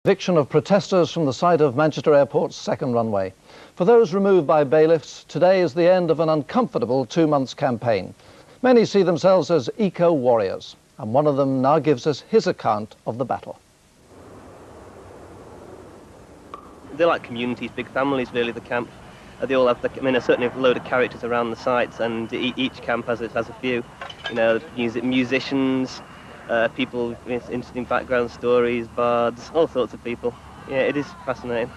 Eviction of protestors from the site of Manchester Airport's second runway. For those removed by bailiffs, today is the end of an uncomfortable 2 months campaign. Many see themselves as eco-warriors, and one of them now gives us his account of the battle. They're like communities, big families really, the camp. They all have, certainly a load of characters around the sites, and each camp has a few. You know, musicians, people with interesting background stories, bards, all sorts of people. Yeah, it is fascinating.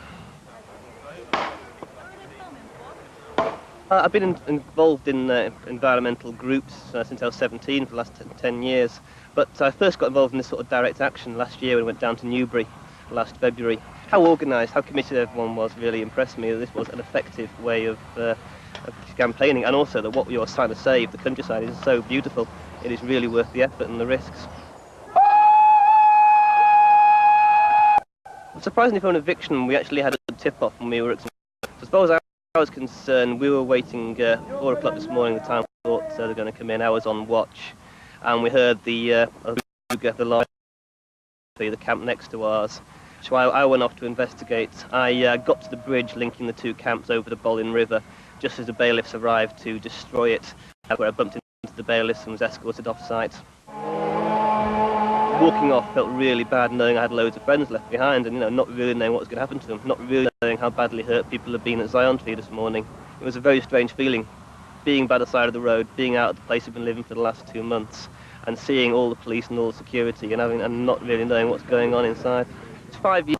I've been involved in environmental groups since I was 17 for the last 10 years. But I first got involved in this sort of direct action last year when I went down to Newbury last February. How organised, how committed everyone was really impressed me. This was an effective way of campaigning, and also that what you're trying to save, the countryside, is so beautiful. It is really worth the effort and the risks. Surprisingly, for an eviction, we actually had a tip-off when we were at. As far as I was concerned, we were waiting 4 o'clock this morning. The town thought they were going to come in. I was on watch, and we heard the camp next to ours. So I went off to investigate. I got to the bridge linking the two camps over the Bollin River just as the bailiffs arrived to destroy it, where I bumped into the bailiffs and was escorted off site. Walking off felt really bad, knowing I had loads of friends left behind, and not really knowing what was going to happen to them, not really knowing how badly hurt people had been at Zion Tree this morning. It was a very strange feeling, being by the side of the road, being out of the place I've been living for the last 2 months, and seeing all the police and all the security, and not really knowing what's going on inside. It's 5 years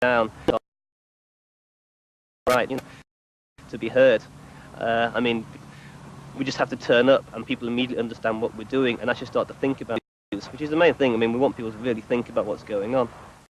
down, right, to be heard. We just have to turn up and people immediately understand what we're doing and actually start to think about it, which is the main thing. We want people to really think about what's going on.